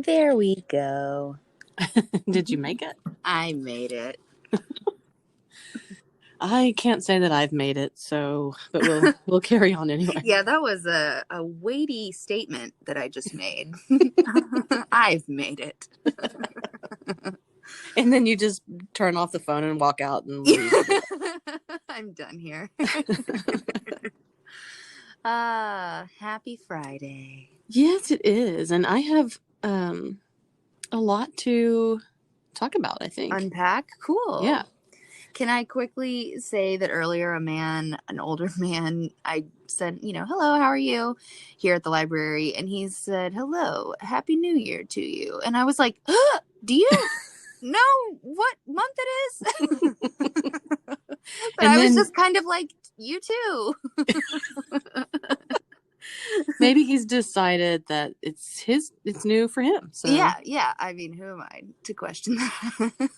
There we go. Did you make it? I made it. I can't say that I've made it, but we'll carry on anyway. Yeah, that was a weighty statement that I just made. I've made it. And then you just turn off the phone and walk out and leave. I'm done here. Happy Friday. Yes, it is. And I have a lot to talk about, I think. Unpack? Cool. Yeah. Can I quickly say that earlier an older man, I said, hello, how are you? Here at the library. And he said, hello, Happy New Year to you. And I was like, do you know what month it is? But I was just kind of like, you too. Maybe he's decided that it's new for him. So yeah. I mean, who am I to question that?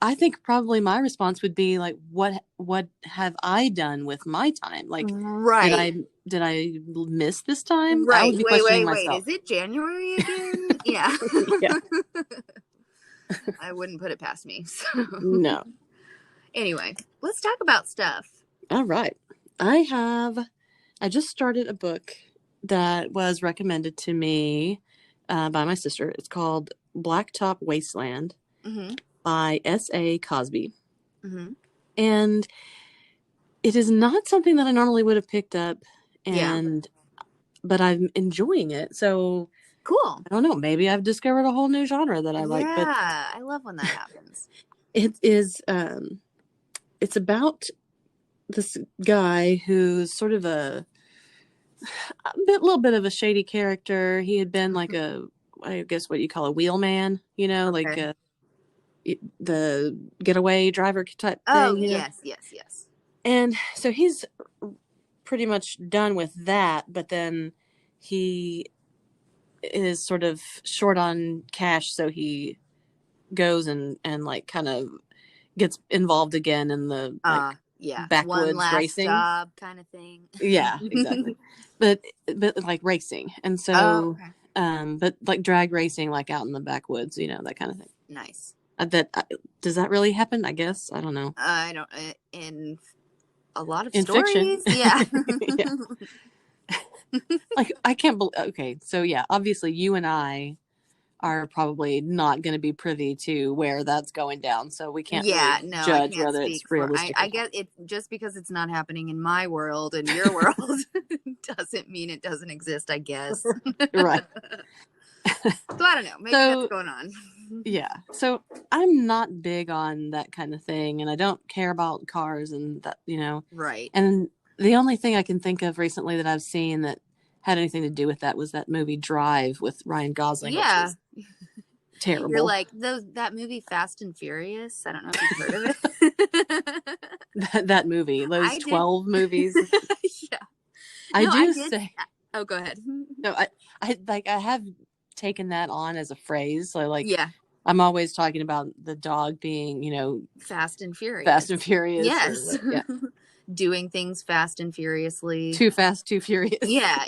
I think probably my response would be like, what have I done with my time? Like, right. Did I miss this time? Right. I would be questioning myself. Is it January again? Yeah. Yeah. I wouldn't put it past me. So. No. Anyway, let's talk about stuff. All right. I just started a book that was recommended to me by my sister. It's called Blacktop Wasteland by S.A. Cosby. Mm-hmm. And it is not something that I normally would have picked up, but I'm enjoying it. So cool. I don't know. Maybe I've discovered a whole new genre that I like. But I love when that happens. It is. It's about this guy who's sort of a little bit of a shady character. He had been like I guess what you call a wheelman, like the getaway driver type thing. Oh, yes. And so he's pretty much done with that, but then he is sort of short on cash, so he goes and like kind of gets involved again in the backwoods one last racing job kind of thing. Yeah, exactly. but like racing, and so but like drag racing, like out in the backwoods, that kind of thing. Nice. Does that really happen? I guess I don't know. I don't in a lot of in stories. Fiction. Yeah. Like I can't believe. Okay, so yeah, obviously you and I are probably not going to be privy to where that's going down, so we can't judge whether it's realistic. I guess it just because it's not happening in my world and your world doesn't mean it doesn't exist, I guess. Right. So I don't know. Maybe that's going on. Yeah. So I'm not big on that kind of thing, and I don't care about cars and that, Right. And the only thing I can think of recently that I've seen that had anything to do with that was that movie Drive with Ryan Gosling. Yeah. Which is terrible. You're like that movie Fast and Furious. I don't know if you've heard of it. that movie, those 12 movies. Yeah. I do say. Oh, go ahead. No, I have taken that on as a phrase. So like, yeah. I'm always talking about the dog being, Fast and Furious. Fast and Furious. Yes. Yeah. Doing things fast and furiously. Too fast, too furious. Yeah.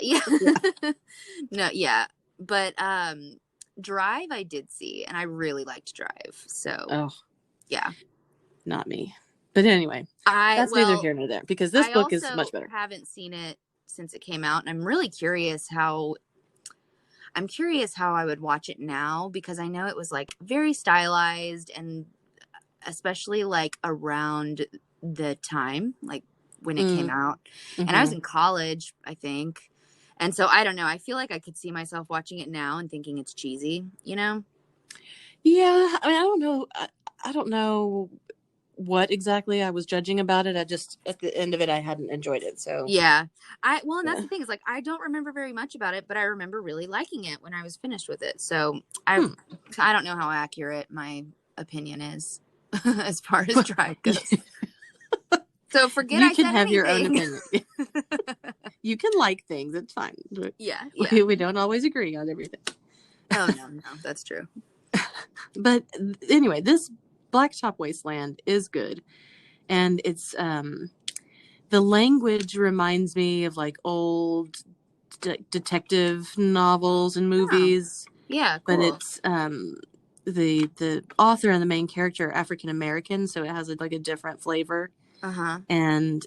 No, yeah. But Drive I did see, and I really liked Drive. So yeah. Not me. But anyway, that's neither here nor there, because this book is much better. I haven't seen it since it came out, and I'm really curious how I would watch it now, because I know it was like very stylized, and especially like around the time, like when it came out. And I was in college, I think. And so I don't know. I feel like I could see myself watching it now and thinking it's cheesy, Yeah. I mean, I don't know what exactly I was judging about it. I just, at the end of it, I hadn't enjoyed it. So yeah, and that's the thing, is like, I don't remember very much about it, but I remember really liking it when I was finished with it. So I don't know how accurate my opinion is as far as Drive goes. So forget I said anything. You can have your own opinion. You can like things. It's fine. Yeah. We don't always agree on everything. Oh, no, that's true. But anyway, this Blacktop Wasteland is good. And it's, the language reminds me of like old detective novels and movies. Yeah, but cool. it's the author and the main character are African American, so it has like a different flavor. Uh-huh. And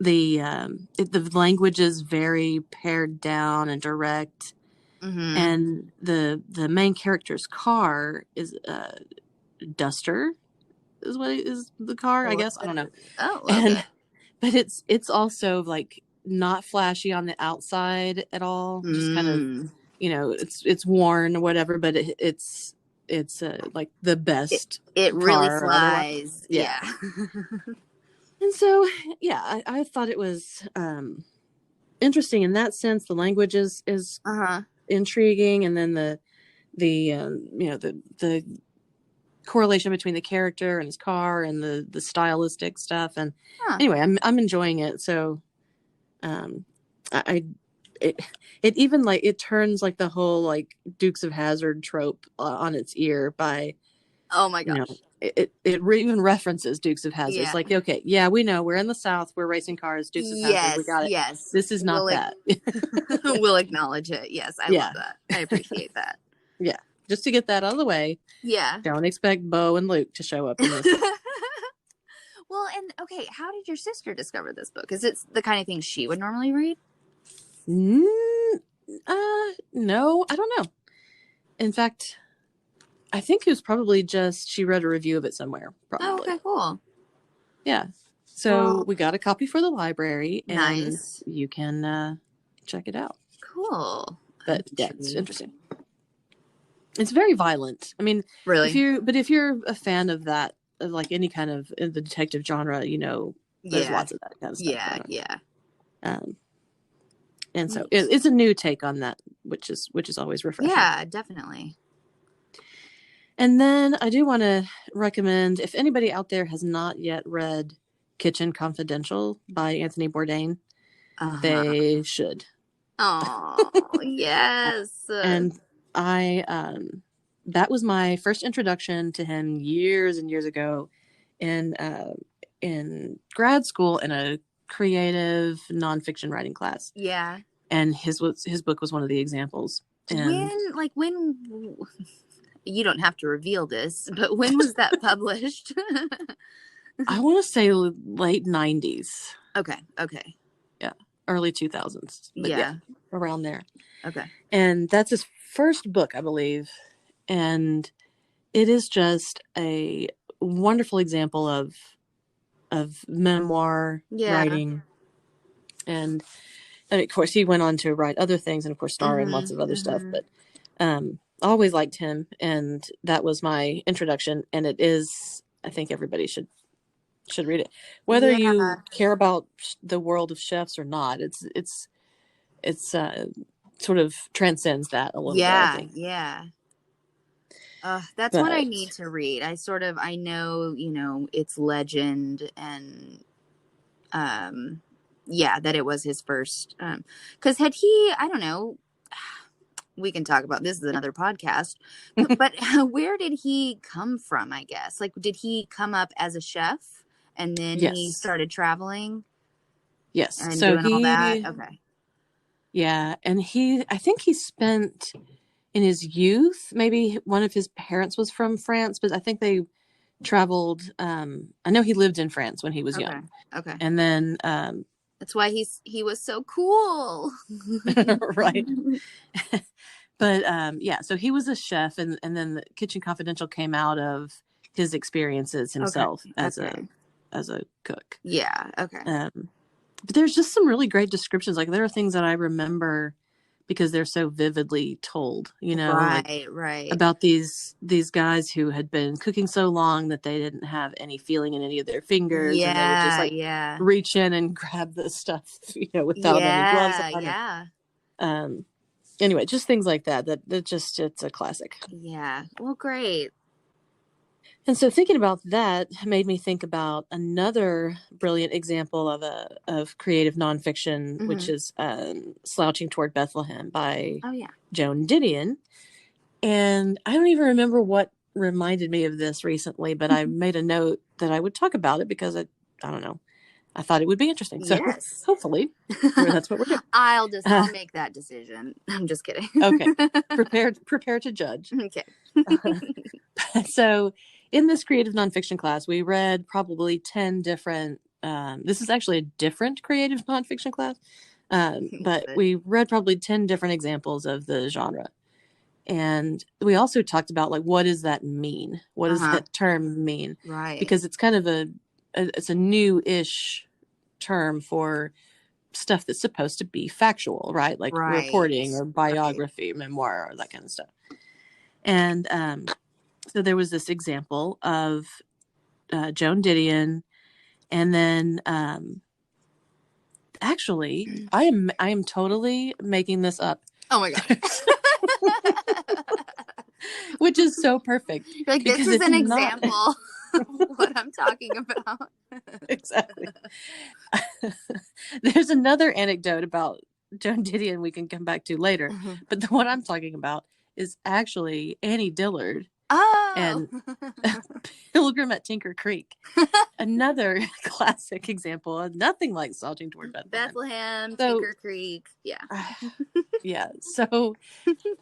the language is very pared down and direct. Mm-hmm. And the main character's car is Duster is what is the car, I guess. I don't know. Oh, okay. And but it's also like not flashy on the outside at all. Just kind of, Mm. it's worn or whatever, but it's like the It best it really car otherwise. flies. Yeah. Yeah. And so, yeah, I thought it was interesting in that sense. The language is Uh-huh. intriguing, and then the correlation between the character and his car and the stylistic stuff. And Huh. anyway, I'm enjoying it. So um I it, it even like it turns like the whole like Dukes of Hazzard trope on its ear by, Oh my you know, gosh. even references Dukes of Hazzard. It's Yeah. like, okay, yeah, we know we're in the South, we're racing cars, Dukes of Hazzard, we Yes, got it. yes. This is not We'll that. we'll acknowledge it. Yes, I love Yeah, that. I appreciate that. yeah. Just to get that out of the way, Yeah. don't expect Bo and Luke to show up in this. Well, and okay, how did your sister discover this book? Is it the kind of thing she would normally read? Mm, no, I don't know. In fact, I think it was probably just she read a review of it somewhere, Oh, probably. okay, cool. Yeah. So Well, we got a copy for the library, and nice. you can check it out. Cool. But yeah, it's interesting. It's very violent. I mean, Really? if you're a fan of that, of like any kind of the detective genre, there's Yeah. lots of that kind of stuff. Yeah, yeah. And so Nice. it's a new take on that, which is always refreshing. Yeah, definitely. And then I do want to recommend, if anybody out there has not yet read Kitchen Confidential by Anthony Bourdain, they should. Oh, yes. And that was my first introduction to him years and years ago in grad school in a creative nonfiction writing class. Yeah. And his book was one of the examples. And when you don't have to reveal this, but when was that published? I want to say late 90s. Okay. Yeah. Early 2000s. But yeah, around there. Okay. And that's his first book, I believe. And it is just a wonderful example of memoir writing. And of course, he went on to write other things and, of course, star in lots of other stuff. But I always liked him. And that was my introduction. And it is, I think everybody should read it. Whether you care about the world of chefs or not, it's sort of transcends that a little bit, I think. Yeah. That's what I need to read. I know, it's legend and, that it was his first, because had he, I don't know, we can talk about this is another podcast, but where did he come from? I guess, like, did he come up as a chef and then he started traveling? Yes. And so doing all that. Okay. Yeah. And I think he spent in his youth, maybe one of his parents was from France, but I think they traveled. I know he lived in France when he was young. Okay. And then, that's why he was so cool. Right. But, so he was a chef, and then the Kitchen Confidential came out of his experiences himself as a cook. Yeah. Okay. But there's just some really great descriptions. Like, there are things that I remember because they're so vividly told, right. About these guys who had been cooking so long that they didn't have any feeling in any of their fingers. Yeah, and they would just reach in and grab the stuff, without any gloves on. Yeah. Anyway, just things like that it's a classic. Yeah. Well, great. And so thinking about that made me think about another brilliant example of creative nonfiction, which is Slouching Toward Bethlehem by Joan Didion. And I don't even remember what reminded me of this recently, but I made a note that I would talk about it because I don't know. I thought it would be interesting. So Yes. hopefully that's what we're doing. I'll make that decision. I'm just kidding. Okay. Prepare to judge. Okay. So in this creative nonfiction class, we read probably 10 different, this is actually a different creative nonfiction class, but we read probably 10 different examples of the genre. And we also talked about, like, what does that mean? What does that term mean? Right. Because it's kind of it's a new-ish term for stuff that's supposed to be factual, right? Like reporting or biography, memoir, or that kind of stuff. And so there was this example of Joan Didion, and then actually, I am totally making this up. Oh my god. Which is so perfect. Like, this is an example of what I'm talking about. Exactly. There's another anecdote about Joan Didion we can come back to later. But the one I'm talking about is actually Annie Dillard. Oh. And Pilgrim at Tinker Creek. Another classic example of nothing like Salting Toward Bethlehem. Tinker Creek. Yeah. Yeah. So,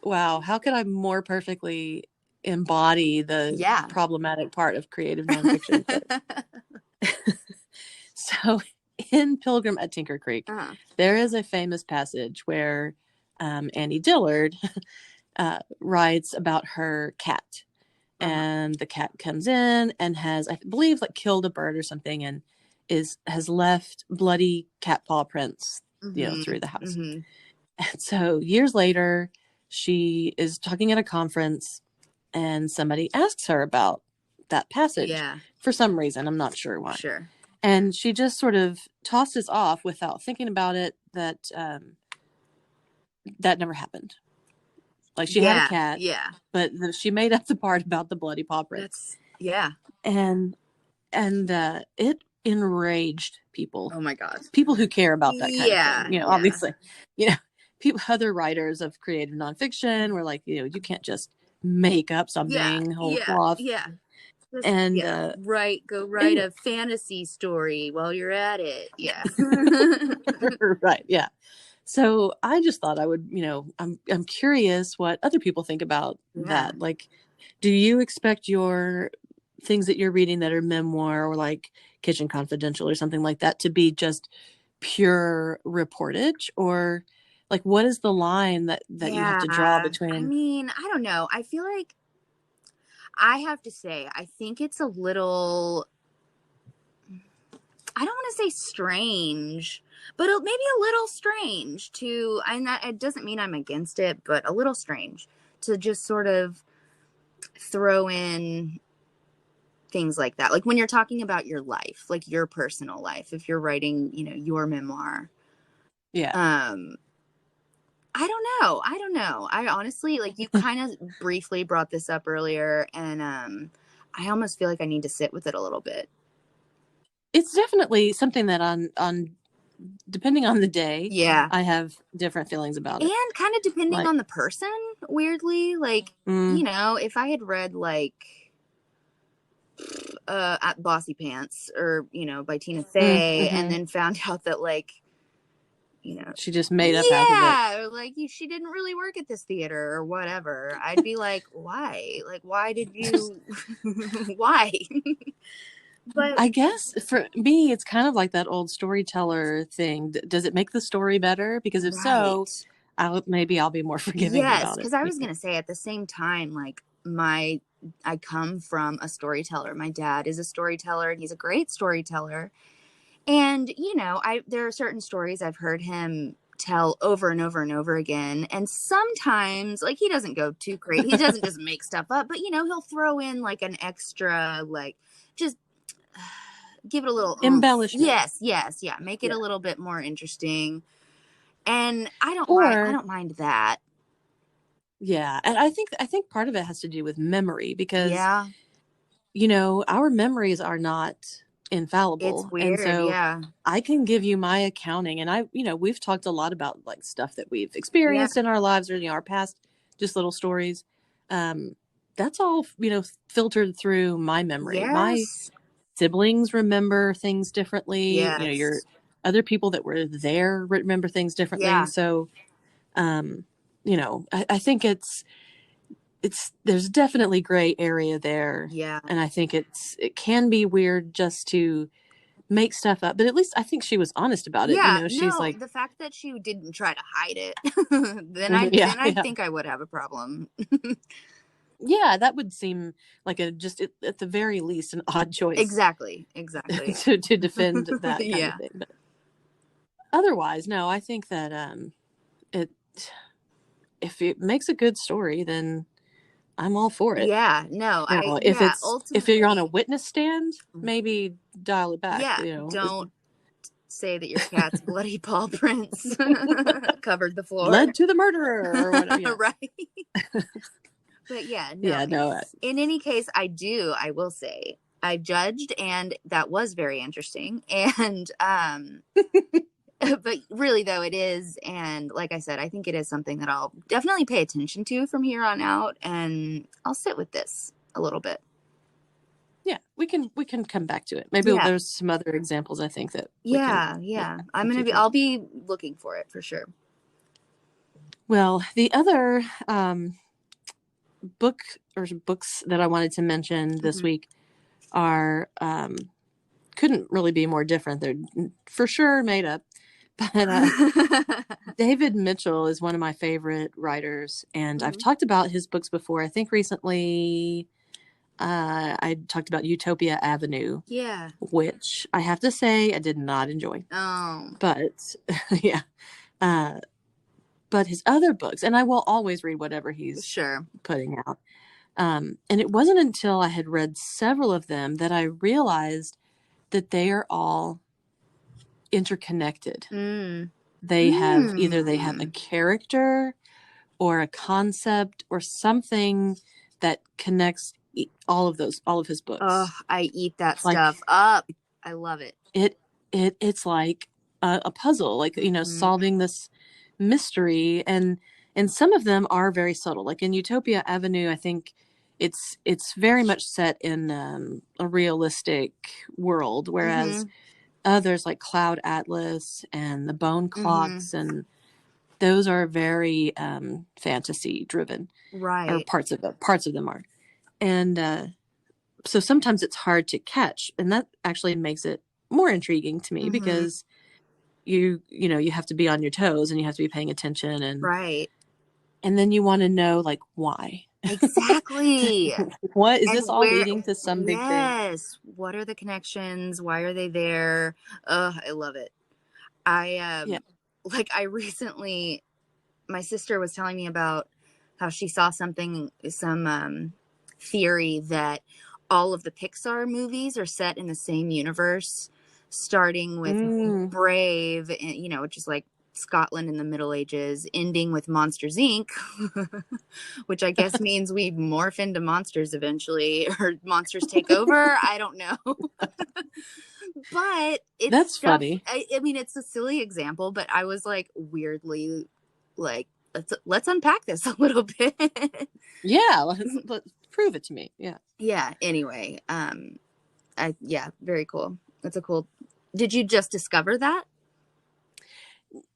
wow. How could I more perfectly embody the problematic part of creative nonfiction? So in Pilgrim at Tinker Creek, there is a famous passage where Annie Dillard writes about her cat. And the cat comes in and has, I believe, like killed a bird or something, and has left bloody cat paw prints, through the house. And so years later, she is talking at a conference, and somebody asks her about that passage for some reason. I'm not sure why. Sure. And she just sort of tosses off without thinking about it that that never happened. Like, she had a cat, but she made up the part about the bloody paw prints. And it enraged people. Oh my god. People who care about that kind of thing. Obviously, people, other writers of creative nonfiction were like, you can't just make up something whole cloth. And go write a fantasy story while you're at it. Right. Yeah. So I just thought I would, I'm curious what other people think about that. Like, do you expect your things that you're reading that are memoir or like Kitchen Confidential or something like that to be just pure reportage, or like, what is the line that you have to draw between? I mean, I don't know. I feel like I have to say, I think it's a little, I don't want to say strange, but maybe a little strange to, and that it doesn't mean I'm against it, but a little strange to just sort of throw in things like that. Like when you're talking about your life, like your personal life, if you're writing, your memoir. Yeah. I don't know. I honestly, like, you kind of briefly brought this up earlier, and I almost feel like I need to sit with it a little bit. It's definitely something that on depending on the day, I have different feelings about it. And kind of depending on the person, weirdly. Like, if I had read, like, at Bossy Pants or, by Tina Fey, and then found out that, like, she just made up half of it. Or like she didn't really work at this theater or whatever. I'd be like, why? Like, why did you? Why? But I guess for me, it's kind of like that old storyteller thing. Does it make the story better? Because if so, maybe I'll be more forgiving about it. Yes, because I was gonna say at the same time, like I come from a storyteller. My dad is a storyteller, and he's a great storyteller. And, there are certain stories I've heard him tell over and over and over again. And sometimes, like, he doesn't go too crazy. He doesn't just make stuff up. But, he'll throw in, like, an extra, like, just give it a little embellishment. Yes. Yeah. Make it a little bit more interesting. And I don't mind that. Yeah. And I think part of it has to do with memory because, our memories are not infallible. It's weird, and so I can give you my accounting, and we've talked a lot about like stuff that we've experienced in our lives or our past, just little stories. That's all filtered through my memory. My siblings remember things differently. You know, your Yes. other people that were there remember things differently. Yeah. So, you know, I think there's definitely gray area there. Yeah. And I think it can be weird just to make stuff up, but at least I think she was honest about it. You Yeah. know, she's No, like, the fact that she didn't try to hide it, yeah, then I yeah. think I would have a problem. Yeah, that would seem like a just at the very least an odd choice Exactly. Exactly. to defend that kind of Yeah. thing. But otherwise, no, I think that it if it makes a good story, then I'm all for it. Yeah. No, Now, yeah, if you're on a ultimately, witness stand, maybe dial it back. yeah, You know, don't say that your cat's bloody paw prints covered the floor. led to the murderer or whatever. Yeah, Right. But yeah, no. yeah, no, In any case, I will say, I judged, and that was very interesting. And but really though, it is, and like I said, I think it is something that I'll definitely pay attention to from here on out, and I'll sit with this a little bit. yeah. We can come back to it. Maybe Yeah. there's some other examples. I think that Yeah, we yeah. can I'll be looking for it for sure. Well, the other books that I wanted to mention this week are couldn't really be more different. They're for sure made up, but David Mitchell is one of my favorite writers, and I've talked about his books before. I think recently I talked about Utopia Avenue, Yeah. which I have to say I did not enjoy. Oh. But yeah, but his other books, and I will always read whatever he's Sure. putting out. And it wasn't until I had read several of them that I realized that they are all interconnected. They have either they have a character or a concept or something that connects all of his books. Oh, I eat that stuff up. I love it. It's like a puzzle, like, you know, solving this mystery, and some of them are very subtle. Like in Utopia Avenue, I think it's very much set in a realistic world, whereas others like Cloud Atlas and the Bone Clocks, and those are very fantasy driven, right? Or parts of them are, and so sometimes it's hard to catch, and that actually makes it more intriguing to me because you have to be on your toes and you have to be paying attention, and right, and then you want to know, like, why exactly. what is this all leading to some big thing? Yes. What are the connections? Why are they there? I love it. I recently, my sister was telling me about how she saw some theory that all of the Pixar movies are set in the same universe, starting with Brave, you know, which is like Scotland in the Middle Ages, ending with Monsters Inc., which I guess means we morph into monsters eventually, or monsters take over. I don't know. But That's funny. I mean, it's a silly example, but I was like weirdly like, let's unpack this a little bit. Yeah, let's prove it to me. Yeah. Yeah. Anyway, very cool. That's a cool. Did you just discover that?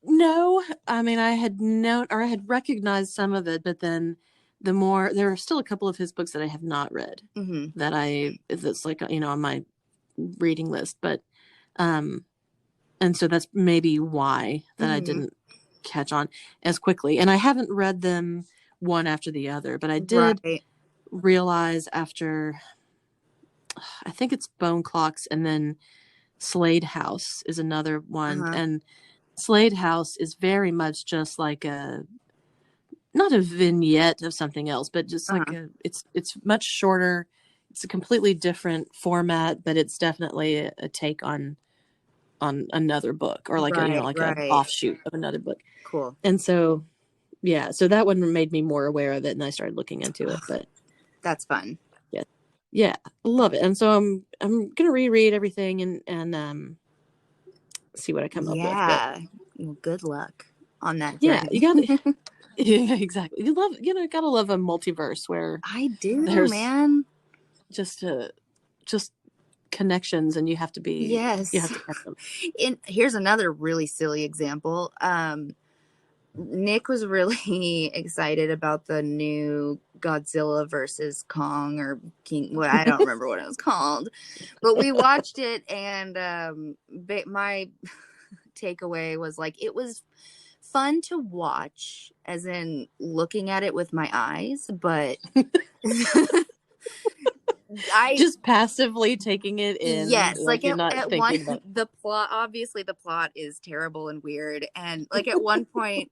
No, I mean, I had known, or I had recognized some of it, but then there are still a couple of his books that I have not read that's like, you know, on my reading list, but and so that's maybe why that I didn't catch on as quickly, and I haven't read them one after the other, but I did realize after, I think it's Bone Clocks, and then Slade House is another one, and Slade House is very much just like not a vignette of something else, but just like it's much shorter. It's a completely different format, but it's definitely a take on another book, or like an offshoot of another book. Cool. And so, yeah, so that one made me more aware of it, and I started looking into it. But that's fun. Yeah, love it. And so I'm gonna reread everything and see what I come up with. Yeah, well, good luck on that. Yeah, journey. you gotta. Yeah, exactly. Gotta love a multiverse where I do, there's man. just connections, and you have to Yes. catch them. And here's another really silly example. Nick was really excited about the new Godzilla versus Kong or King. Well, I don't remember what it was called, but we watched it, and my takeaway was like it was fun to watch, as in looking at it with my eyes, but I just passively taking it in. yes, like you're not at thinking one about the plot, obviously the plot is terrible and weird, and like at one point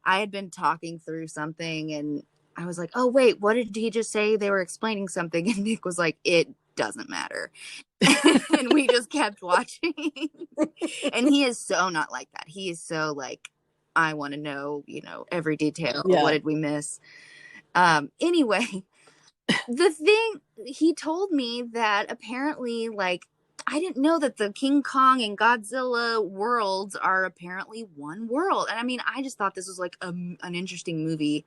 I had been talking through something and I was like, oh wait, what did he just say? They were explaining something, and Nick was like, it doesn't matter. And we just kept watching. And he is so not like that. He is so like, I want to know, every detail. Yeah. What did we miss? Anyway, the thing, he told me that apparently, like, I didn't know that the King Kong and Godzilla worlds are apparently one world. And I mean, I just thought this was like an interesting movie.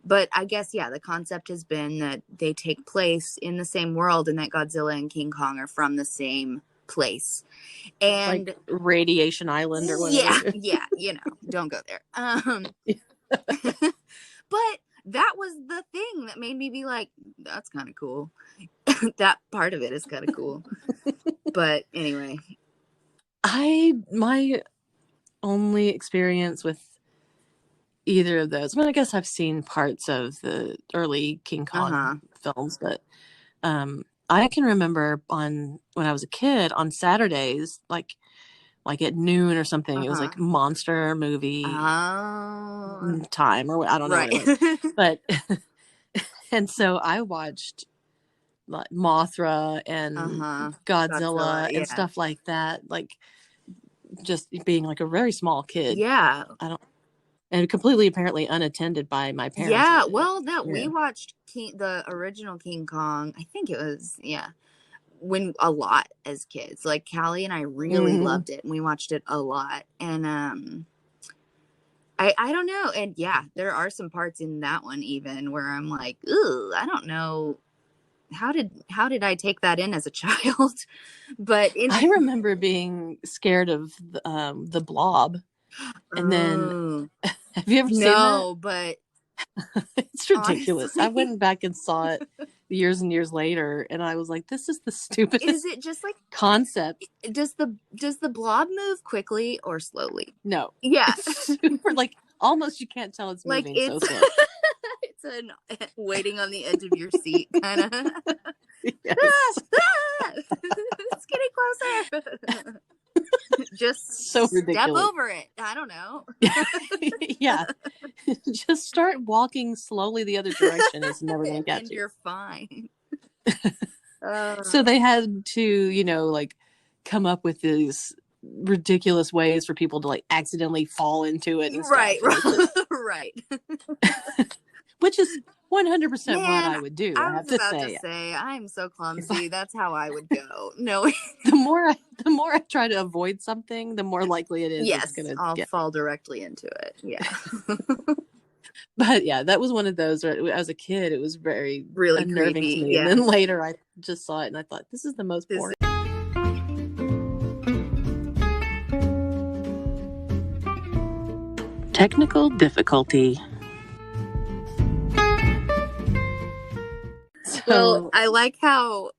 But I guess, yeah, the concept has been that they take place in the same world and that Godzilla and King Kong are from the same place. And like Radiation Island or whatever. Yeah, don't go there. But that was the thing that made me be like, that's kind of cool. That part of it is kind of cool. But anyway, my only experience with either of those, I mean, I guess I've seen parts of the early King Kong films, but I can remember when I was a kid on Saturdays, like at noon or something, it was like monster movie time, or I don't know what it was. But and so I watched like Mothra and Godzilla and stuff like that, like just being like a very small kid. Yeah. And completely apparently unattended by my parents. Yeah, well, we watched the original King Kong. I think it was, when a lot as kids. Like Callie and I really loved it, and we watched it a lot. And I don't know. And yeah, there are some parts in that one even where I'm like, ooh, I don't know. How did I take that in as a child? But I remember being scared of the Blob. And then, have you ever seen that? No, but it's ridiculous. Honestly. I went back and saw it years and years later, and I was like, "This is the stupidest." Is it just like concept? Does the Blob move quickly or slowly? No. Yeah, super, like almost you can't tell it's moving. Like so slow. It's an waiting on the edge of your seat kind of. Yes. It's getting closer. Just so ridiculous. Step over it. I don't know. Yeah. Just start walking slowly the other direction. It's never going to catch and you. You're fine. So they had to, like come up with these ridiculous ways for people to like accidentally fall into it and stuff. Right. Which is 100% what I would do. I have to say I'm so clumsy. That's how I would go. No. the more I try to avoid something, the more likely it is. Yes, I'll fall directly into it. Yeah. But yeah, that was one of those where as a kid, it was really unnerving creepy, to me. Yeah. And then later I just saw it and I thought, this is the most boring. Technical difficulty. Well, I like how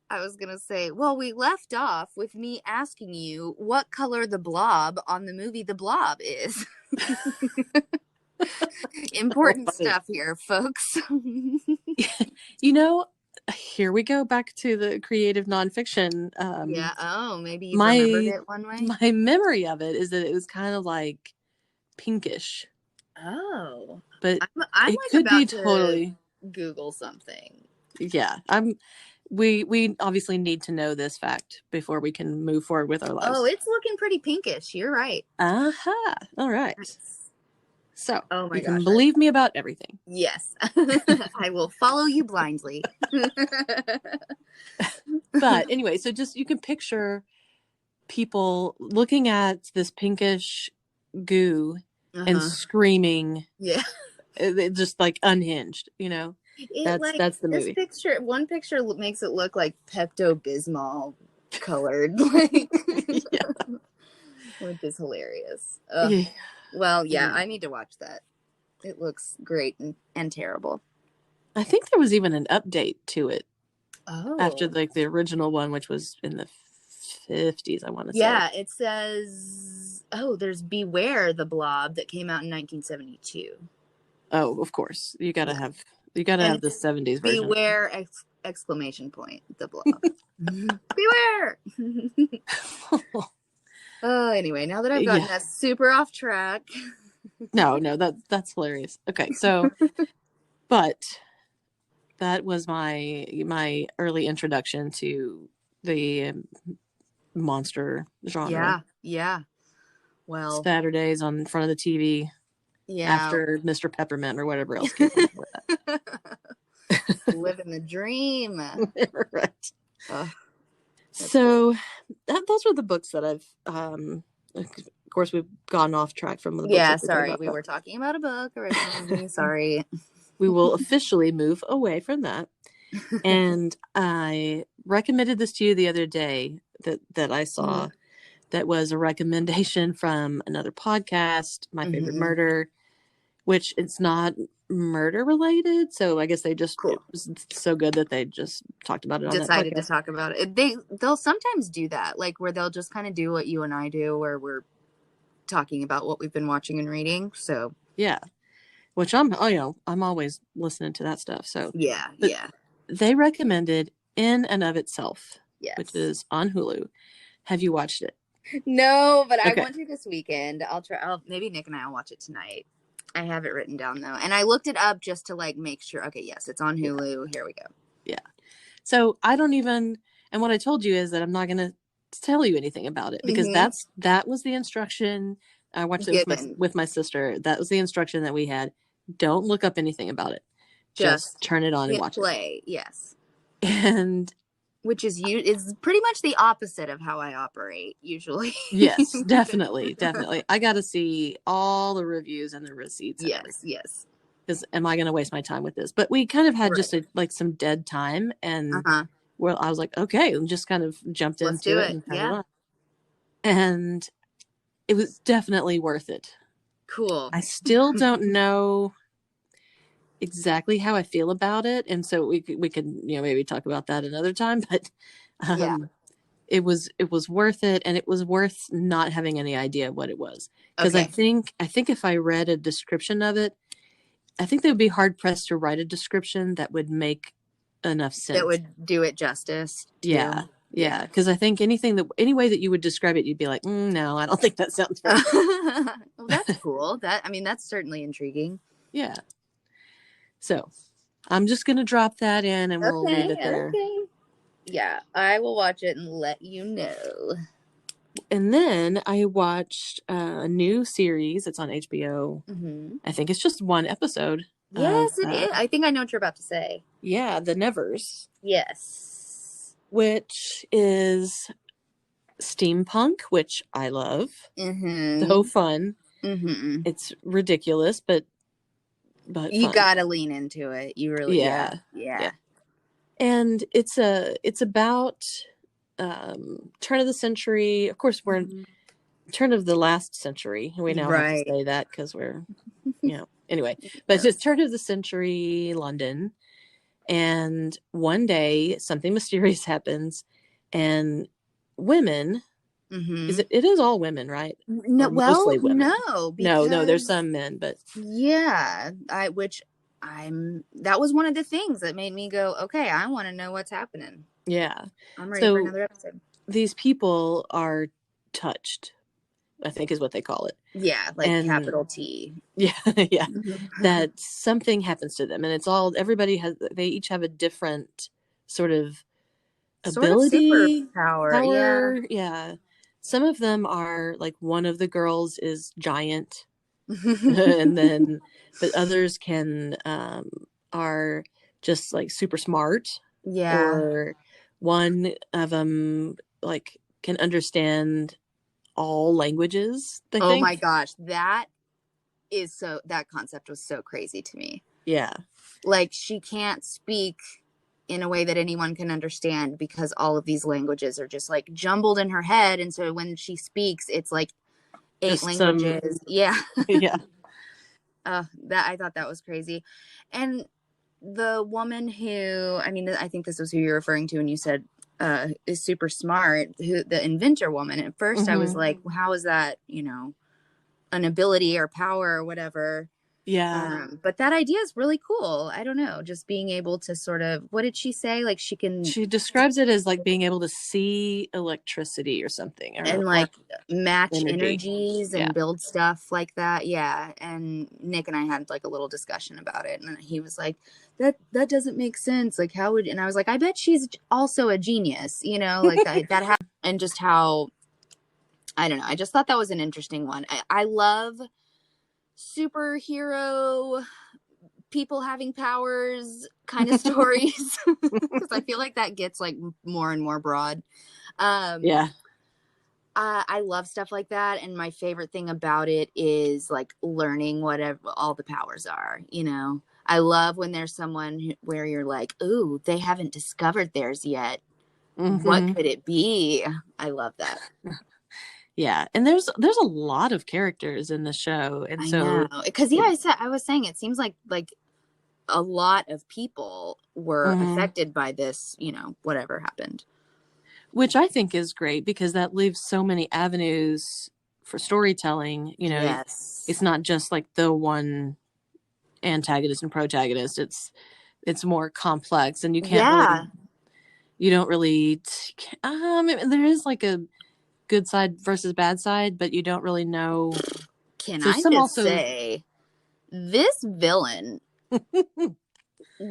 I was going to say, well, we left off with me asking you what color the blob on the movie The Blob is. Important stuff here, folks. Here we go back to the creative nonfiction. Maybe you remembered it one way? My memory of it is that it was kind of like pinkish. Oh. But I'm it like could about be to totally Google something. Yeah, we obviously need to know this fact before we can move forward with our lives. Oh, it's looking pretty pinkish. You're right. Aha. All right. Nice. So you can believe me about everything. Yes. I will follow you blindly. But anyway, so just you can picture people looking at this pinkish goo and screaming. Yeah. Just like unhinged, It like That's the this movie. picture. One picture makes it look like Pepto Bismol colored, like, Yeah. which is hilarious. Yeah. Well, yeah, Yeah. I need to watch that. It looks great and terrible. I think there was even an update to it after Oh, like the original one, which was in the 50s, I want to say. yeah. It says, oh, there's Beware the Blob that came out in 1972. Oh, of course. Yeah, You gotta and have the it's 70s version. Beware exclamation point the Blob. Beware. Oh, anyway, now that I've Yeah. gotten us super off track. No, that's hilarious. Okay, so but that was my early introduction to the monster genre. Yeah, yeah. Well, Saturdays on front of the TV yeah. after Mr. Peppermint or whatever else came on before Living the dream. that. Right. Oh, that's great. So those were the books that I've of course we've gone off track from the books Yeah, that we talked sorry. about, We but were talking about a book originally. Sorry. we will officially move away from that. And I recommended this to you the other day that I saw that was a recommendation from another podcast, My Favorite Mm-hmm. Murder, which it's not murder related. So I guess it Cool. was so good that they just talked about it on that Decided to podcast. talk about it. They'll sometimes do that, like where they'll just kind of do what you and I do, where we're talking about what we've been watching and reading. So Yeah. Which I'm always listening to that stuff. So, yeah, but yeah, they recommended In and of Itself, which yes. is on Hulu. Have you watched it? No, but I Okay. want to this weekend. I'll try. Maybe Nick and I will watch it tonight. I have it written down though, and I looked it up just to like make sure. Okay, yes, it's on Hulu. Yeah. Here we go. Yeah. So I don't even, and what I told you is that I'm not going to tell you anything about it because that was the instruction. I watched it with my sister. That was the instruction that we had. Don't look up anything about it. Just turn it on and watch play. Yes. And which is pretty much the opposite of how I operate usually. Yes, definitely. I got to see all the reviews and the receipts. And yes. Because am I going to waste my time with this? But we kind of had just some dead time, and well, I was like, okay, and just kind of jumped into it and turned it on. And it was definitely worth it. Cool. I still don't know exactly how I feel about it, and so we could maybe talk about that another time. But it was worth it, and it was worth not having any idea what it was, because I think if I read a description of it, I think they would be hard pressed to write a description that would make enough sense. That would do it justice. Yeah. Because I think any way that you would describe it, you'd be like, no, I don't think that sounds right. Well, that's cool. That's certainly intriguing. Yeah. So I'm just going to drop that in and we'll leave it there. Okay. Yeah, I will watch it and let you know. And then I watched a new series. It's on HBO. Mm-hmm. I think it's just one episode. Yes, it is. I think I know what you're about to say. Yeah, The Nevers. Yes. Which is steampunk, which I love. Mm-hmm. So fun. Mm-hmm. It's ridiculous, but you fun. Gotta lean into it. You really, yeah. And it's about turn of the century. Of course, we're in turn of the last century. We now have to say that because we're, anyway. But it's just turn of the century London. And one day something mysterious happens, and women. Mm-hmm. It is all women, right? No, mostly women. No, because... no. There's some men, but that was one of the things that made me go, okay, I want to know what's happening. Yeah, I'm ready for another episode. These people are touched, I think is what they call it. Yeah, like capital T. Yeah, yeah. That something happens to them, and it's all they each have a different sort of ability, power. Yeah. Some of them are like, one of the girls is giant, but others are just like super smart. Yeah. Or one of them like can understand all languages. My gosh, that concept was so crazy to me. Yeah. Like she can't speak in a way that anyone can understand because all of these languages are just like jumbled in her head, and so when she speaks it's like 8 Just some, languages. Yeah. yeah. That I thought that was crazy. And the woman who, I mean, I think this was who you're referring to when you said is super smart, who the inventor woman. At first I was Hmm. like, well, how is that, you know, an ability or power or whatever? Yeah. But that idea is really cool. I don't know, just being able to sort of, what did she say? Like she can, She describes it as like being able to see electricity or something, and or like match energy. energies Yeah. and build stuff like that. Yeah. And Nick and I had like a little discussion about it, and he was like, that doesn't make sense. Like how would, and I was like, I bet she's also a genius, you know, like and just how, I don't know. I just thought that was an interesting one. I love superhero people having powers kind of stories because I feel like that gets like more and more broad. Um, Yeah. I love stuff like that, and my favorite thing about it is like learning whatever all the powers are. You know, I love when there's someone where you're like, "Ooh, they haven't discovered theirs yet. What Hmm. could it be?" I love that. Yeah. And there's a lot of characters in the show, and I know, so because yeah, it, I was saying it seems like a lot of people were mhm. affected by this. You know, whatever happened. Which I think is great because that leaves so many avenues for storytelling. You know, Yes. it's not just like the one antagonist and protagonist. It's more complex, and Yeah. you don't really there is like a good side versus bad side, but you don't really know. Can There's I some just also. say, this villain,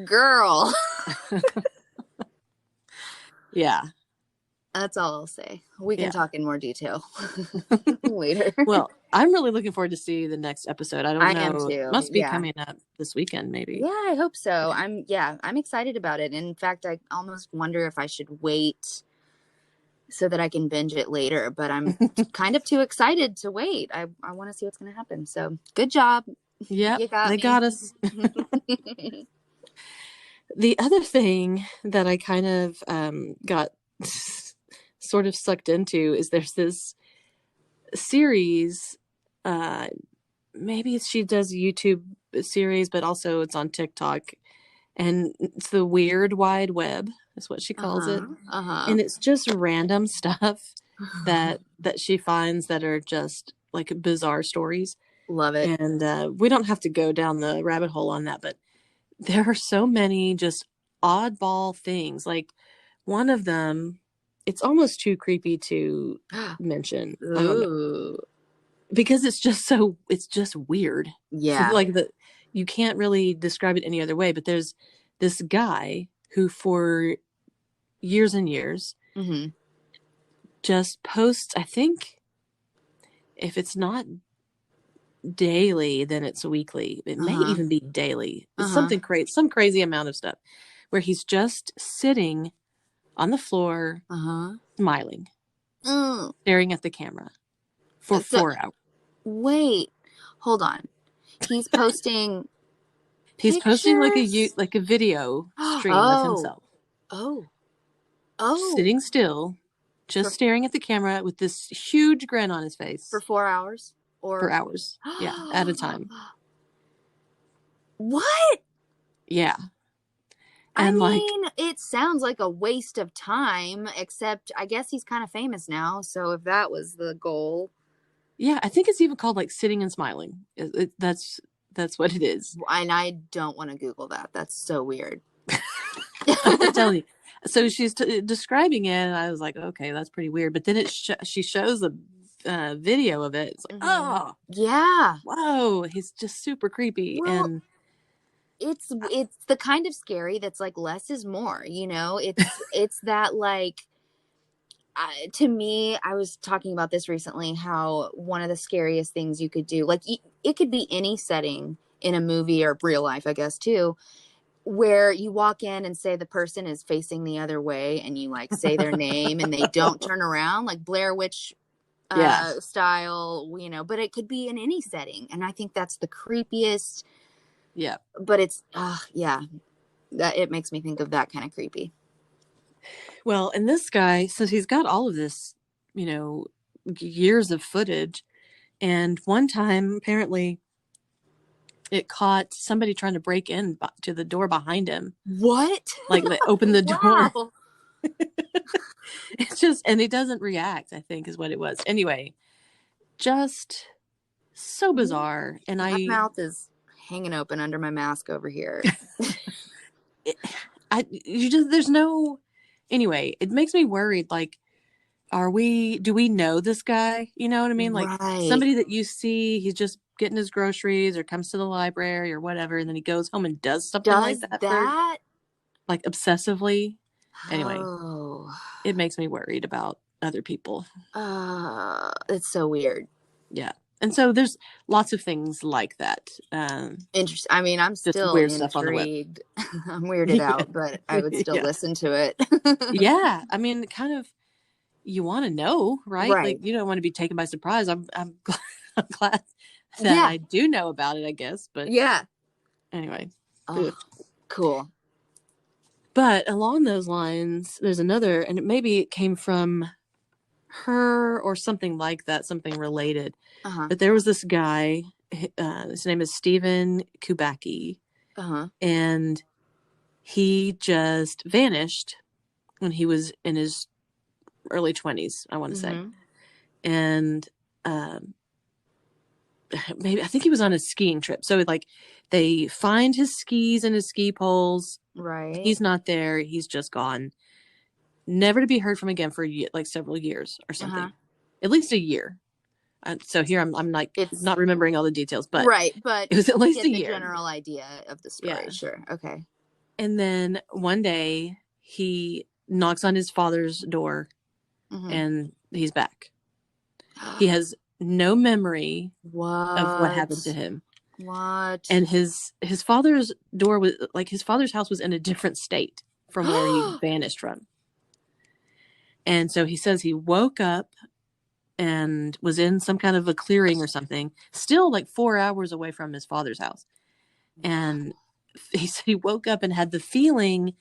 girl. Yeah. That's all I'll say. We can Yeah. talk in more detail later. Well, I'm really looking forward to see the next episode. I don't I am know. It too. must be Yeah. coming up this weekend, maybe. Yeah, I hope so. I'm excited about it. In fact, I almost wonder if I should wait so that I can binge it later, but I'm kind of too excited to wait. I want to see what's going to happen. So, good job. Yep, You got they me. got us. The other thing that I kind of got sort of sucked into is there's this series. Uh, Maybe she does YouTube series, but also it's on TikTok, and it's the Weird Wide Web is what she calls it, Uh-huh. Uh-huh. and it's just random stuff that she finds that are just like bizarre stories. Love it. And we don't have to go down the rabbit hole on that, but there are so many just oddball things. Like one of them, it's almost too creepy to mention. I don't know, Ooh. because it's just weird. So Yeah. like you can't really describe it any other way. But there's this guy who for years and years Mm-hmm. just posts. I think if it's not daily, then it's weekly. It may Uh-huh. even be daily. It's Uh-huh. some crazy amount of stuff where he's just sitting on the floor, Uh-huh. smiling, Mm. staring at the camera for So 4 hours. wait, hold on. He's posting He's posting pictures. like a video stream of Oh. himself Oh. Oh. sitting still, just For staring at the camera with this huge grin on his for face 4 hours for or hours. Yeah, at a time. what? Yeah. I And like, mean, it sounds like a waste of time, except I guess he's kind of famous now, so if that was the goal. yeah, I think it's even called like sitting and smiling. That's what it is. And I don't want to Google that. That's so weird. I'm telling you. So she's describing it, and I was like, okay, that's pretty weird. But then she shows a video of it. It's like, Mhm. oh, Yeah. whoa, he's just super creepy. Well, And it's the kind of scary that's like less is more, you know? It's that like to me, I was talking about this recently, how one of the scariest things you could do, like it could be any setting in a movie or real life, I guess too, where you walk in and say the person is facing the other way and you like say their name and they don't turn around, like Blair Witch yeah, style, you know, but it could be in any setting. And I think that's the creepiest Yeah. But it's yeah, that it makes me think of that kind of creepy. Well, and this guy, so he's got all of this, you know, years of footage. And one time, apparently, it caught somebody trying to break in to the door behind him. What? Like they opened the door. Wow. It's just, and he doesn't react, I think is what it was. Anyway, just so bizarre. And My mouth is hanging open under my mask over here. you just, there's no, anyway, it makes me worried. Like, do we know this guy? You know what I mean? Like Right. somebody that you see, he's just getting his groceries or comes to the library or whatever. And then he goes home and does something like Does that that? like obsessively. Anyway, Oh. it makes me worried about other people. It's so weird. Yeah. And so there's lots of things like that. Interesting. I mean, I'm Just still weird stuff on the web. intrigued. I'm weirded out, but I would still Yeah. listen to it. Yeah. I mean, kind of, you want to know, right? Right. Like you don't want to be taken by surprise. I'm glad, I'm glad that Yeah. I do know about it, I guess. But Yeah. anyway. Oh, cool. But along those lines, there's another, and maybe it came from her or something like that, something related. Uh-huh. But there was this guy, his name is Stephen Kubacki, Uh-huh. and he just vanished when he was in his early 20s, I want to say. And maybe, I think he was on a skiing trip. So like they find his skis and his ski poles. Right. He's not there. He's just gone. Never to be heard from again for like several years or something. At least a year. So here I'm like It's not remembering all the details, but right, but it was at least get a the year. general idea of the story. Yeah. Sure. Okay. And then one day he knocks on his father's door and he's back. He has no memory of what happened to him. What? And his father's door was like, his father's house was in a different state from where he vanished from. And so he says he woke up and was in some kind of a clearing or something, still like 4 hours away from his father's house. And he said he woke up and had the feeling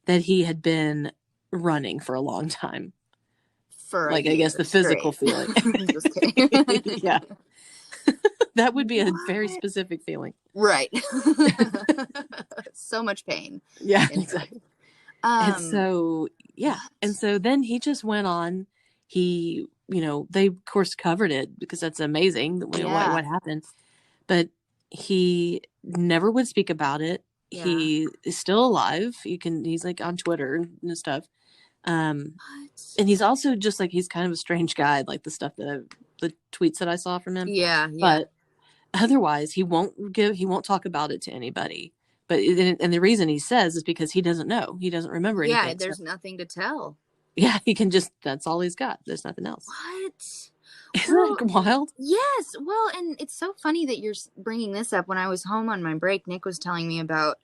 that he had been running for a long time. For like, I guess the physical feeling. Just kidding. Yeah. That would be a very specific feeling. Right. So much pain. Yeah, exactly. And so, yeah. And so then he just went on. He, they of course covered it because that's amazing. What happened. But he never would speak about it. Yeah. He is still alive. He's like on Twitter and stuff. And he's also just like, he's kind of a strange guy, like the stuff the tweets that I saw from him. Yeah. But otherwise he won't talk about it to anybody. But and the reason he says is because he doesn't know. He doesn't remember anything. Yeah, there's nothing to tell. Yeah, he can just, that's all he's got. There's nothing else. What? Isn't that wild? Yes. Well, and it's so funny that you're bringing this up. When I was home on my break, Nick was telling me about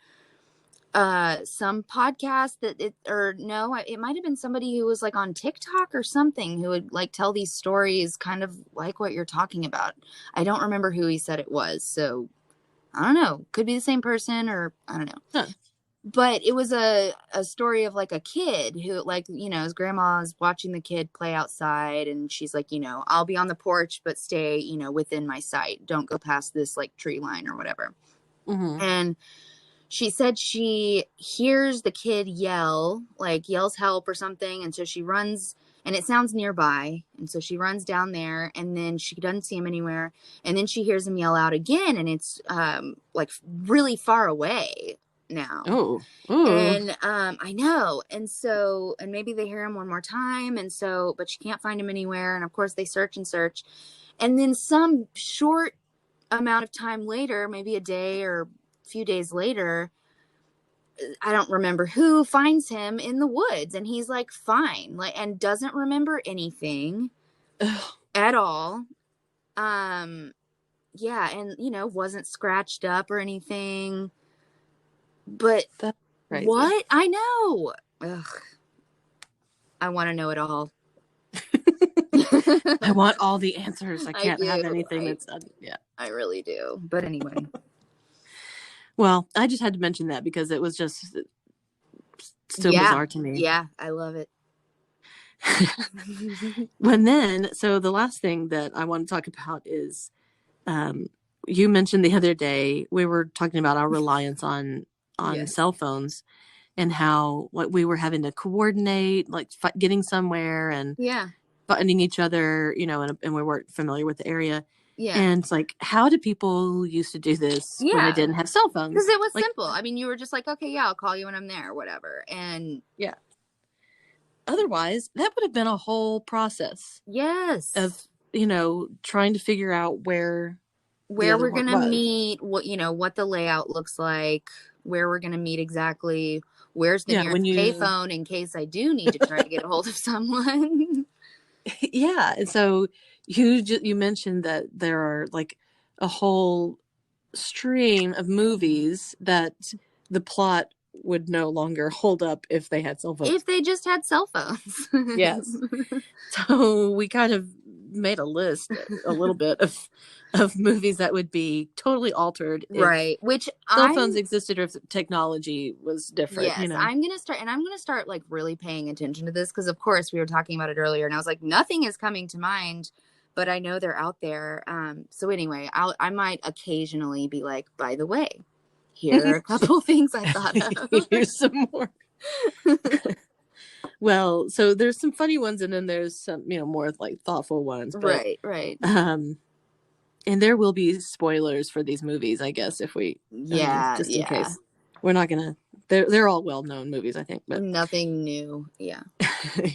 some podcast it might have been somebody who was like on TikTok or something who would like tell these stories kind of like what you're talking about. I don't remember who he said it was, so I don't know. Could be the same person, or I don't know. Huh. But it was a story of like a kid who, like, his grandma's watching the kid play outside, and she's like, I'll be on the porch, but stay, within my sight. Don't go past this like tree line or whatever. And she said she hears the kid yells help or something. And so she runs, and it sounds nearby. And so she runs down there, and then she doesn't see him anywhere. And then she hears him yell out again. And it's like really far away now. Oh. And I know. And so, and maybe they hear him one more time. And so, but she can't find him anywhere. And of course they search and search. And then some short amount of time later, maybe a day or few days later, I don't remember who finds him in the woods, and he's like fine, like, and doesn't remember anything at all. Yeah, and wasn't scratched up or anything. But that's crazy. What? I know. Ugh. I want to know it all. I want all the answers. I can't have anything that's yeah. I really do. But anyway. Well, I just had to mention that because it was just so Yeah. bizarre to me. Yeah. I love it. So the last thing that I want to talk about is, you mentioned the other day, we were talking about our reliance on Yes. cell phones and how what we were having to coordinate, like getting somewhere and Yeah. finding each other, and we weren't familiar with the area. Yeah. And it's like, how did people used to do this when they Yeah. didn't have cell Because phones? it was Like, simple. I mean, you were just like, okay, yeah, I'll call you when I'm there, or whatever. And yeah. Otherwise, that would have been a whole process yes, of, trying to figure out where the where other we're one gonna was. meet, what the layout looks like, where we're gonna meet exactly, where's the Yeah, nearest when you, payphone in case I do need to try to get a hold of someone. yeah. And so you mentioned that there are like a whole stream of movies that the plot would no longer hold up if they had cell phones. If they just had cell phones. Yes. So we kind of made a list a little bit of movies that would be totally altered if Right. Which cell phones existed or if technology was different, yes, I'm gonna start like really paying attention to this, because of course we were talking about it earlier and I was like, nothing is coming to mind, but I know they're out there. So anyway, I might occasionally be like, by the way, here are a couple things I thought of. Here's some more. Well, so there's some funny ones and then there's some, more like thoughtful ones. But, Right. and there will be spoilers for these movies, I guess, if we, Yeah, just in yeah. case. We're not gonna. They're all well-known movies, I think, but Nothing new. Yeah.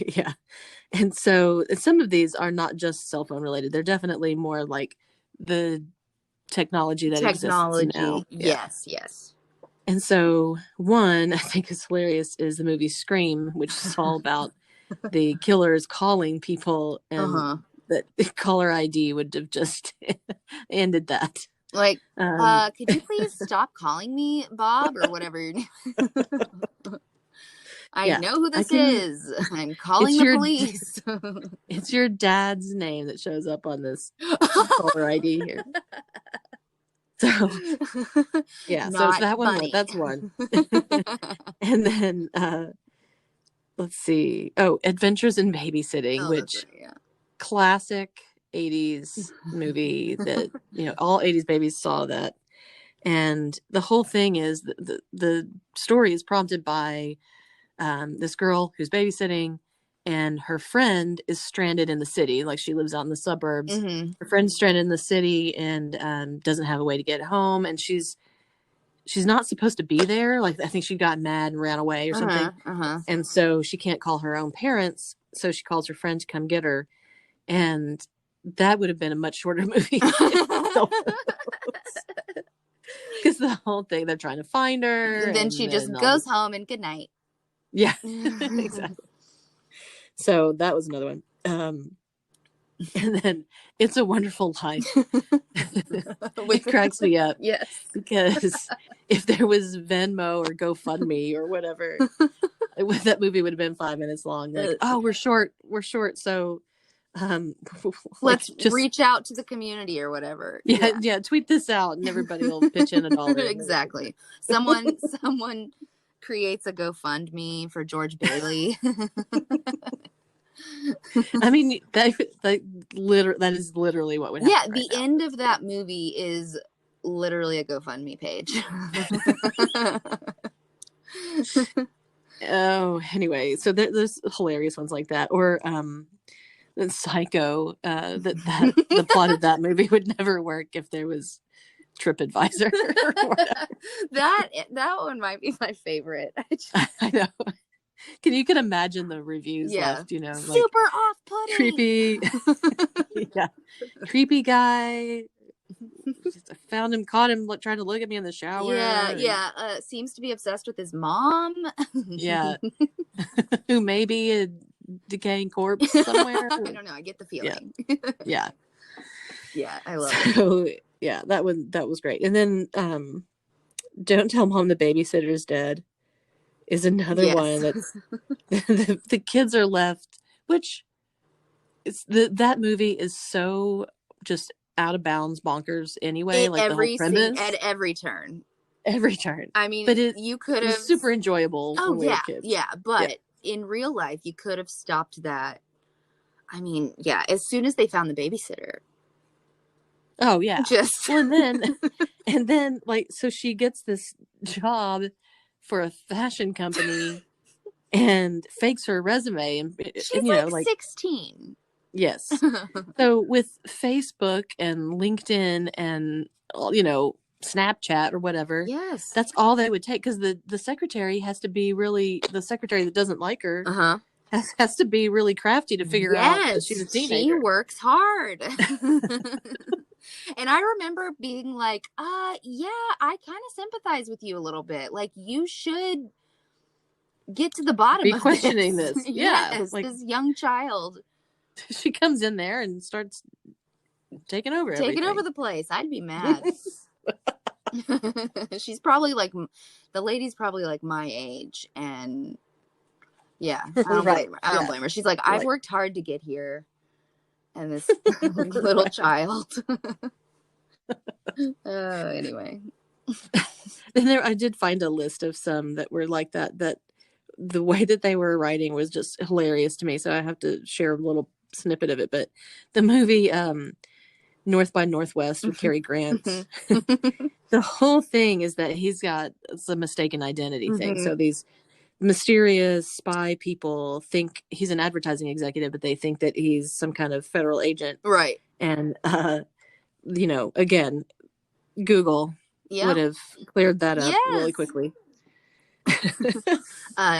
yeah. And so some of these are not just cell phone related. They're definitely more like the technology that exists now. Yeah. Yes. And so one I think is hilarious is the movie Scream, which is all about the killers calling people, and that caller ID would have just ended that. Like, could you please stop calling me Bob or whatever your name? I know who this is. I'm calling the police. It's your dad's name that shows up on this caller ID here. So yeah, so it's that one. That's one. And then let's see. Oh, Adventures in Babysitting, which classic 80s movie that all 80s babies saw that. And the whole thing is the story is prompted by this girl who's babysitting, and her friend is stranded in the city. Like, she lives out in the suburbs. Her friend's stranded in the city and doesn't have a way to get home, and she's not supposed to be there. Like, I think she got mad and ran away or something. And so she can't call her own parents, so she calls her friend to come get her. And that would have been a much shorter movie. Because the whole thing, they're trying to find her. And then she just goes home and good night. Yeah, exactly. So that was another one. And then It's a Wonderful Life. It cracks me up. Yes. Because if there was Venmo or GoFundMe or whatever, that movie would have been 5 minutes long. Like, oh, we're short. So let's just reach out to the community or whatever. Yeah, tweet this out and everybody will pitch in $1. Exactly. Someone creates a GoFundMe for George Bailey. I mean, that is literally what would happen. Yeah, the end of that movie is literally a GoFundMe page. Oh, anyway, so there's hilarious ones like that, or Psycho. The plot of that movie would never work if there was TripAdvisor. That one might be my favorite. I know. You can imagine the reviews left, like, super off-putting, creepy. Yeah, creepy guy. Found him, caught him trying to look at me in the shower. Yeah. Seems to be obsessed with his mom. Yeah. Who may be a decaying corpse somewhere. I don't know. I get the feeling. Yeah. Yeah, I love it. Yeah, that was great. And then Don't Tell Mom the Babysitter's Dead is another one that the kids are left, which that movie is so just out of bounds bonkers anyway. Like, the whole premise. At every turn. every turn. I mean, But it you could was have. super enjoyable Oh when we were yeah, kids. yeah. Yeah. But in real life, you could have stopped that. I mean, yeah. As soon as they found the babysitter, Oh yeah. just Well, and then like, so she gets this job for a fashion company and fakes her resume she's and like like, 16. yes. So with Facebook and LinkedIn and, Snapchat or whatever, Yes. that's all they would take, because the secretary has to be really, the secretary that doesn't like her Uh-huh. has to be really crafty to figure out that she's a Yes, she teenager. works hard. And I remember being like, yeah, I kind of sympathize with you a little bit. Like, you should get to the bottom Be of questioning this. this. Yeah. Yes, Like, this young child she comes in there and starts taking over taking over everything. the place. I'd be mad. She's probably like, the lady's probably like my age. And yeah, I don't Right. blame her. I don't Yeah. blame her. She's like, I've Like, worked hard to get here. And this little right. child. Anyway. And there, I did find a list of some that were like that, that the way that they were writing was just hilarious to me. So I have to share a little snippet of it. But the movie, North by Northwest with Cary Grant, the whole thing is that he's got, it's a mistaken identity thing. So these mysterious spy people think he's an advertising executive, but they think that he's some kind of federal agent. Right. And, again, Google would have cleared that up really quickly.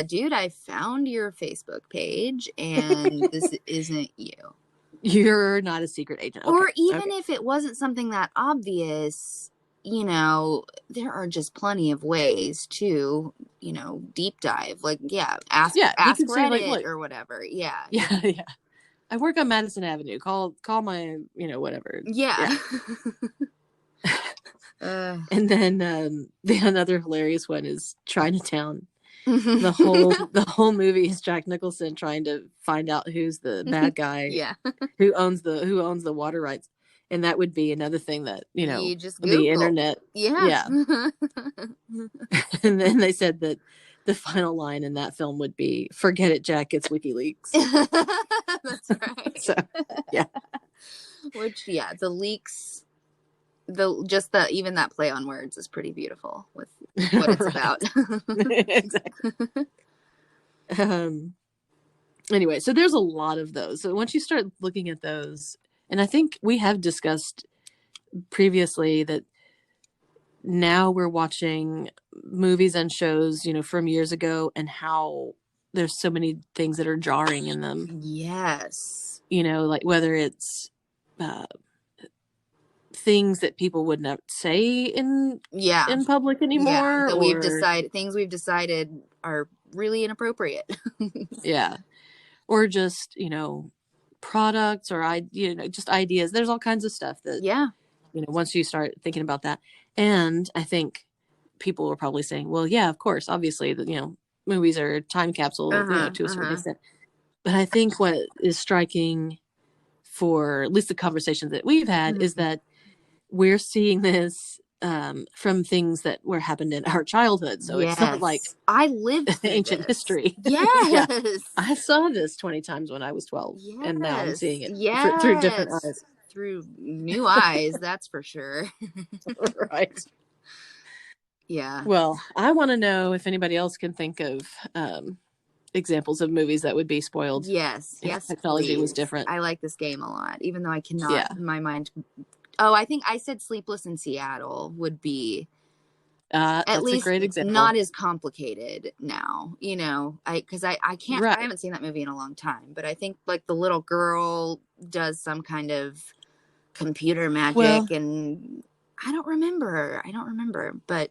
Dude, I found your Facebook page and this isn't you. You're not a secret agent. Or even if it wasn't something that obvious, there are just plenty of ways to, deep dive. Like, ask Reddit say, like, look, or whatever. Yeah. I work on Madison Avenue. Call my, whatever. Yeah. And then another hilarious one is Chinatown. The whole movie is Jack Nicholson trying to find out who's the bad guy. who owns the water rights. And that would be another thing that, you just Google. The internet. Yeah. And then they said that the final line in that film would be, "Forget it, Jack, it's WikiLeaks." That's right. So, yeah. Which, the leaks, even that play on words is pretty beautiful with what it's about. Exactly. Anyway, so there's a lot of those. So once you start looking at those, and I think we have discussed previously that now we're watching movies and shows, from years ago, and how there's so many things that are jarring in them. Yes. Like whether it's things that people would not say in public anymore, that things we've decided are really inappropriate. Yeah. Or just, products or just ideas. There's all kinds of stuff that once you start thinking about that. And I think people were probably saying, well, yeah, of course, obviously, movies are time capsule, to a certain extent. But I think what is striking for at least the conversations that we've had is that we're seeing this from things that were happened in our childhood. So it's not like I lived ancient history. Yes. I saw this 20 times when I was 12 and now I'm seeing it through different eyes. Through new eyes, that's for sure. Right. Yeah. Well, I want to know if anybody else can think of examples of movies that would be spoiled. Yes. Technology was different. I like this game a lot, even though I cannot in my mind. Oh, I think I said Sleepless in Seattle would be at least a great example. Not as complicated now, because I can't. Right. I haven't seen that movie in a long time, but I think like the little girl does some kind of computer magic, and I don't remember, but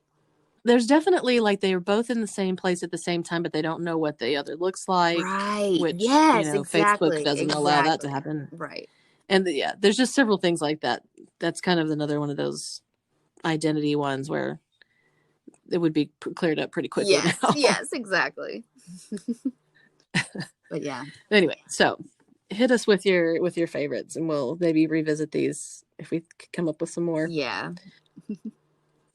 there's definitely like they were both in the same place at the same time, but they don't know what the other looks like. Right. Which, exactly. Facebook doesn't allow that to happen. Right. And there's just several things like that. That's kind of another one of those identity ones where it would be cleared up pretty quickly. Yes, exactly. But yeah. Anyway, so hit us with your favorites, and we'll maybe revisit these if we come up with some more. Yeah.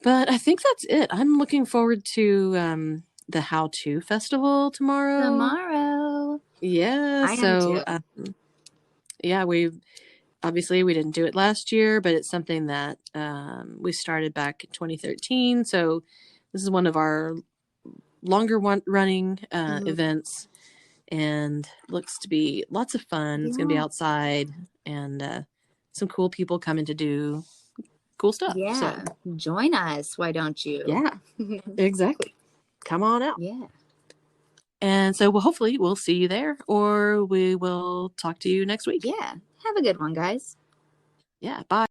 But I think that's it. I'm looking forward to the How To Festival tomorrow. Tomorrow. Yeah, I am so too. yeah, we didn't do it last year, but it's something that we started back in 2013. So this is one of our longer running Mhm. events, and looks to be lots of fun. It's going to be Yeah. outside, and some cool people coming to do cool stuff. So Yeah. Join us. Why don't you? yeah, exactly. Come on out. Yeah. And so hopefully we'll see you there, or we will talk to you next week. Yeah. Have a good one, guys. Yeah, bye.